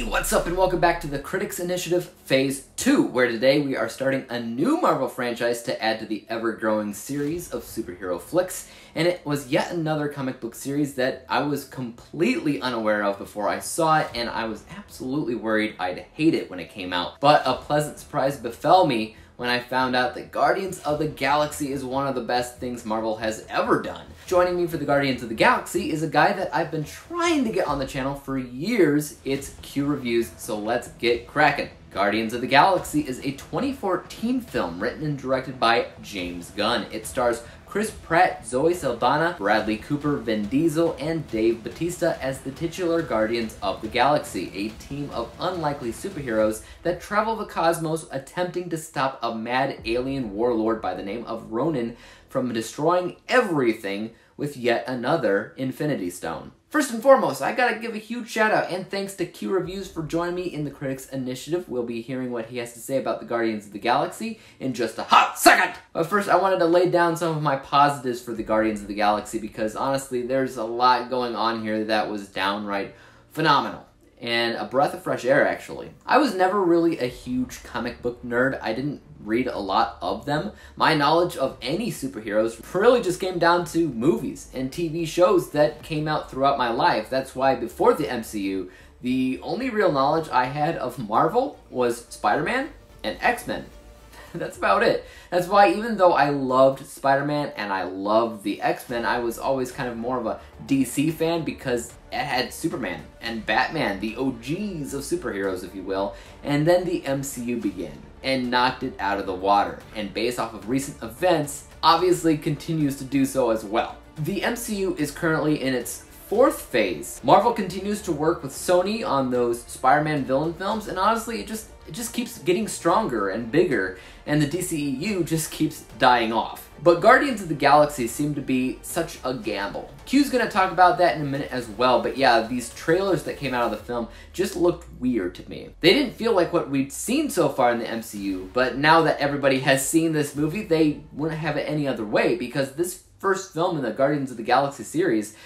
What's up and welcome back to the Critics Initiative Phase 2, where today we are starting a new Marvel franchise to add to the ever-growing series of superhero flicks, and it was yet another comic book series that I was completely unaware of before I saw it, and I was absolutely worried I'd hate it when it came out. But a pleasant surprise befell me when I found out that Guardians of the Galaxy is one of the best things Marvel has ever done. Joining me for the Guardians of the Galaxy is a guy that I've been trying to get on the channel for years. It's Q Reviews, so let's get cracking. Guardians of the Galaxy is a 2014 film written and directed by James Gunn. It stars Chris Pratt, Zoe Saldana, Bradley Cooper, Vin Diesel, and Dave Bautista as the titular Guardians of the Galaxy, a team of unlikely superheroes that travel the cosmos attempting to stop a mad alien warlord by the name of Ronan from destroying everything with yet another Infinity Stone. First and foremost, I gotta give a huge shout out and thanks to Q Reviews for joining me in the Critics Initiative. We'll be hearing what he has to say about the Guardians of the Galaxy in just a hot second! But first, I wanted to lay down some of my positives for the Guardians of the Galaxy because honestly, there's a lot going on here that was downright phenomenal. And a breath of fresh air, actually. I was never really a huge comic book nerd. I didn't read a lot of them. My knowledge of any superheroes really just came down to movies and TV shows that came out throughout my life. That's why before the MCU, the only real knowledge I had of Marvel was Spider-Man and X-Men. That's about it. That's why even though I loved Spider-Man and I loved the X-Men, I was always kind of more of a DC fan because it had Superman and Batman, the OGs of superheroes, if you will, and then the MCU began and knocked it out of the water, and based off of recent events, obviously continues to do so as well. The MCU is currently in its fourth phase. Marvel continues to work with Sony on those Spider-Man villain films, and honestly, it just keeps getting stronger and bigger, and the DCEU just keeps dying off. But Guardians of the Galaxy seem to be such a gamble. Q's gonna talk about that in a minute as well, but yeah, these trailers that came out of the film just looked weird to me. They didn't feel like what we'd seen so far in the MCU, but now that everybody has seen this movie, they wouldn't have it any other way, because this first film in the Guardians of the Galaxy series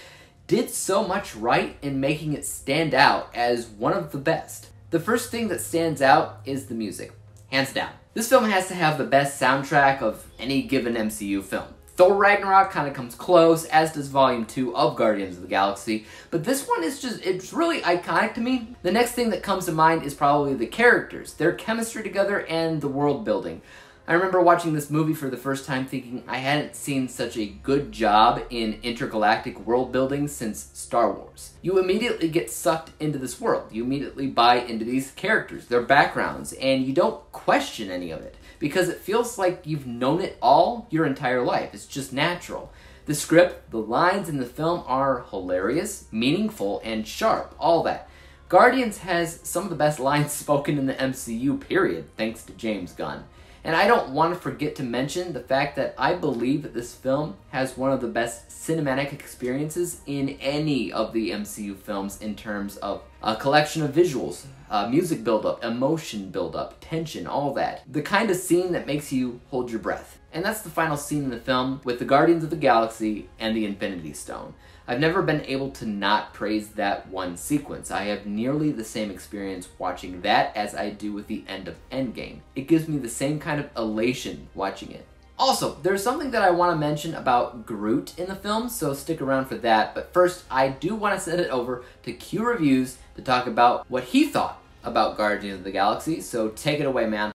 did so much right in making it stand out as one of the best. The first thing that stands out is the music, hands down. This film has to have the best soundtrack of any given MCU film. Thor Ragnarok kind of comes close, as does Volume 2 of Guardians of the Galaxy, but this one is it's really iconic to me. The next thing that comes to mind is probably the characters, their chemistry together, and the world building. I remember watching this movie for the first time thinking I hadn't seen such a good job in intergalactic world building since Star Wars. You immediately get sucked into this world. You immediately buy into these characters, their backgrounds, and you don't question any of it because it feels like you've known it all your entire life. It's just natural. The script, the lines in the film are hilarious, meaningful, and sharp, all that. Guardians has some of the best lines spoken in the MCU, period, thanks to James Gunn. And I don't want to forget to mention the fact that I believe that this film has one of the best cinematic experiences in any of the MCU films in terms of a collection of visuals, music buildup, emotion buildup, tension, all that. The kind of scene that makes you hold your breath. And that's the final scene in the film with the Guardians of the Galaxy and the Infinity Stone. I've never been able to not praise that one sequence. I have nearly the same experience watching that as I do with the end of Endgame. It gives me the same kind of elation watching it. Also, there's something that I want to mention about Groot in the film, so stick around for that. But first, I do want to send it over to Q Reviews to talk about what he thought about Guardians of the Galaxy, so take it away, man.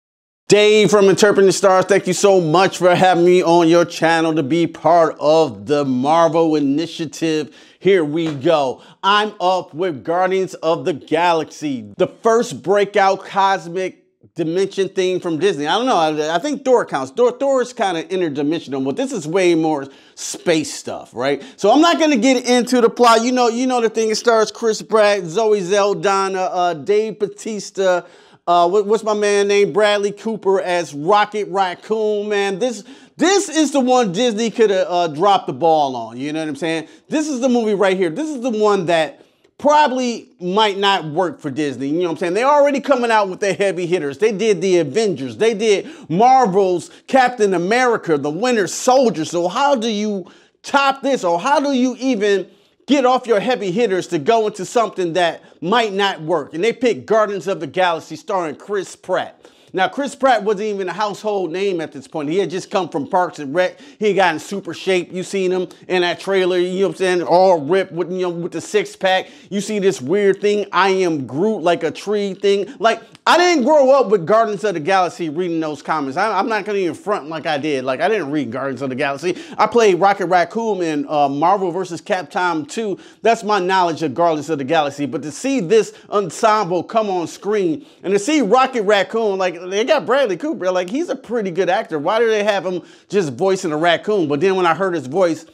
Dave from Interpreting the Stars, thank you so much for having me on your channel to be part of the Marvel Initiative. Here we go. I'm up with Guardians of the Galaxy, the first breakout cosmic dimension theme from Disney. I don't know, I think Thor counts. Thor is kind of interdimensional, but this is way more space stuff, right? So I'm not going to get into the plot. You know the thing. It stars Chris Pratt, Zoe Saldana, Dave Bautista, what's my man named Bradley Cooper as Rocket Raccoon, man. This is the one Disney could have dropped the ball on, you know what I'm saying? This is the movie right here. This is the one that probably might not work for Disney. You know what I'm saying? They're already coming out with their heavy hitters. They did the Avengers. They did Marvel's Captain America, the Winter Soldier. So how do you top this, or how do you even get off your heavy hitters to go into something that might not work? And they picked Guardians of the Galaxy starring Chris Pratt. Now, Chris Pratt wasn't even a household name at this point. He had just come from Parks and Rec. He had got in super shape. You seen him in that trailer, you know what I'm saying, all ripped with, you know, with the six pack. You see this weird thing, I am Groot, like a tree thing. Like, I didn't grow up with Guardians of the Galaxy reading those comics. I'm not gonna even front like I did. Like, I didn't read Guardians of the Galaxy. I played Rocket Raccoon in Marvel vs. Capcom 2. That's my knowledge of Guardians of the Galaxy. But to see this ensemble come on screen and to see Rocket Raccoon, like, they got Bradley Cooper, like, he's a pretty good actor. Why do they have him just voicing a raccoon? But then when I heard his voice,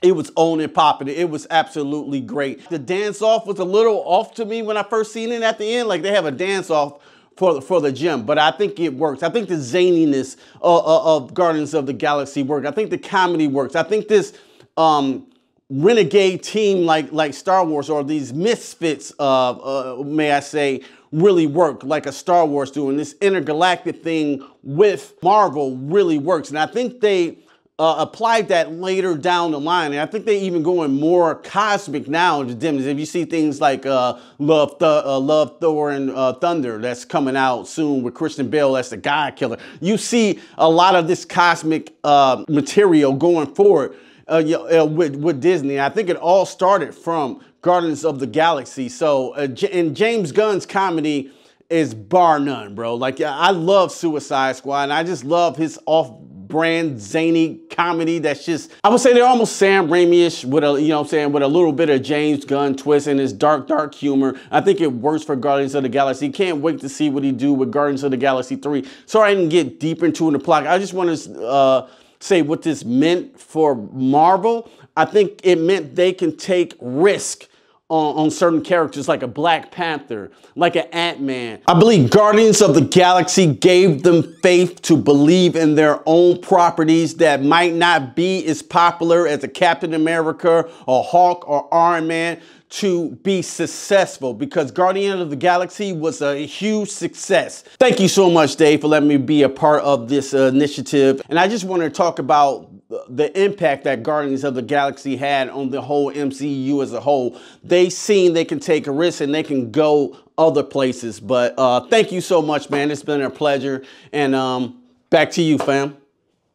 it was on and popping. It was absolutely great. The dance-off was a little off to me when I first seen it at the end. Like, they have a dance-off for the gym, but I think it works. I think the zaniness of Guardians of the Galaxy works. I think the comedy works. I think this renegade team like Star Wars, or these misfits, may I say, really work like a Star Wars doing. This intergalactic thing with Marvel really works. And I think they applied that later down the line. And I think they even going more cosmic now to them. If you see things like Love, Thor, and Thunder that's coming out soon with Christian Bale, that's the God Killer. You see a lot of this cosmic material going forward with Disney. I think it all started from Guardians of the Galaxy. So, and James Gunn's comedy is bar none, bro. Like, I love Suicide Squad, and I just love his off-brand zany comedy that's just, I would say they're almost Sam Raimi-ish with a, you know what I'm saying, with a little bit of James Gunn twist and his dark humor. I think it works for Guardians of the Galaxy. Can't wait to see what he do with Guardians of the Galaxy 3. Sorry I didn't get deep into the plot. I just want to say what this meant for Marvel. I think it meant they can take risk on certain characters, like a Black Panther, like an Ant-Man. I believe Guardians of the Galaxy gave them faith to believe in their own properties that might not be as popular as a Captain America or Hulk or Iron Man, to be successful, because Guardian of the Galaxy was a huge success. Thank you so much, Dave, for letting me be a part of this initiative. And I just want to talk about the impact that Guardians of the Galaxy had on the whole MCU as a whole. They seen they can take a risk and they can go other places. But thank you so much, man. It's been a pleasure. And back to you, fam.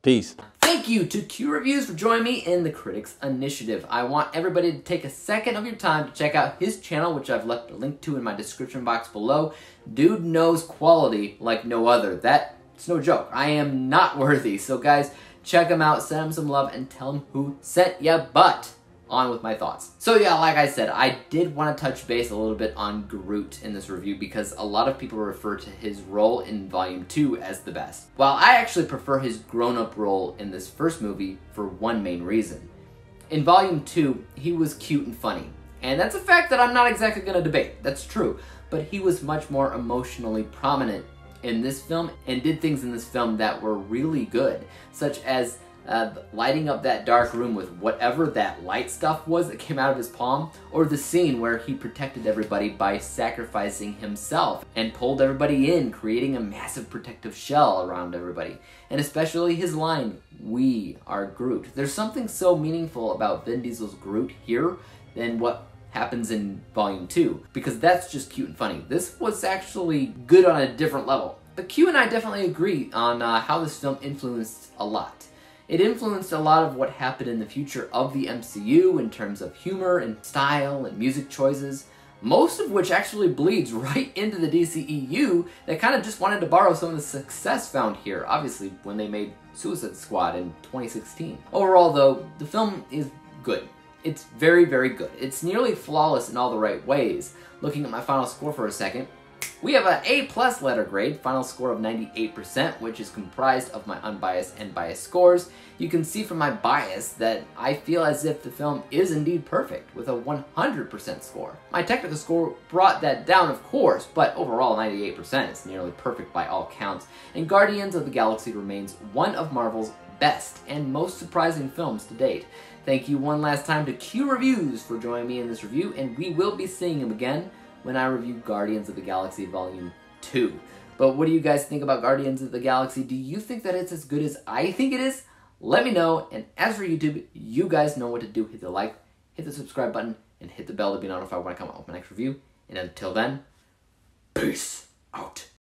Peace. Thank you to Q Reviews for joining me in the Critics Initiative. I want everybody to take a second of your time to check out his channel, which I've left a link to in my description box below. Dude knows quality like no other. That's no joke. I am not worthy. So guys, check him out, send him some love, and tell him who sent ya. But on with my thoughts. So yeah, like I said, I did want to touch base a little bit on Groot in this review because a lot of people refer to his role in Volume 2 as the best. While I actually prefer his grown-up role in this first movie for one main reason. In Volume 2, he was cute and funny. And that's a fact that I'm not exactly going to debate. That's true. But he was much more emotionally prominent in this film and did things in this film that were really good, such as lighting up that dark room with whatever that light stuff was that came out of his palm, or the scene where he protected everybody by sacrificing himself and pulled everybody in, creating a massive protective shell around everybody. And especially his line, "We are Groot." There's something so meaningful about Vin Diesel's Groot here than what happens in Volume 2, because that's just cute and funny. This was actually good on a different level. But Q and I definitely agree on how this film influenced a lot. It influenced a lot of what happened in the future of the MCU in terms of humor and style and music choices, most of which actually bleeds right into the DCEU that kind of just wanted to borrow some of the success found here, obviously, when they made Suicide Squad in 2016. Overall, though, the film is good. It's very, very good. It's nearly flawless in all the right ways. Looking at my final score for a second, we have an A+ letter grade, final score of 98%, which is comprised of my unbiased and biased scores. You can see from my bias that I feel as if the film is indeed perfect, with a 100% score. My technical score brought that down, of course, but overall 98% is nearly perfect by all counts, and Guardians of the Galaxy remains one of Marvel's best and most surprising films to date. Thank you one last time to Q Reviews for joining me in this review, and we will be seeing him again when I review Guardians of the Galaxy Volume 2. But what do you guys think about Guardians of the Galaxy? Do you think that it's as good as I think it is? Let me know. And as for YouTube, you guys know what to do. Hit the like, hit the subscribe button, and hit the bell to be notified when I come out with my next review. And until then, peace out.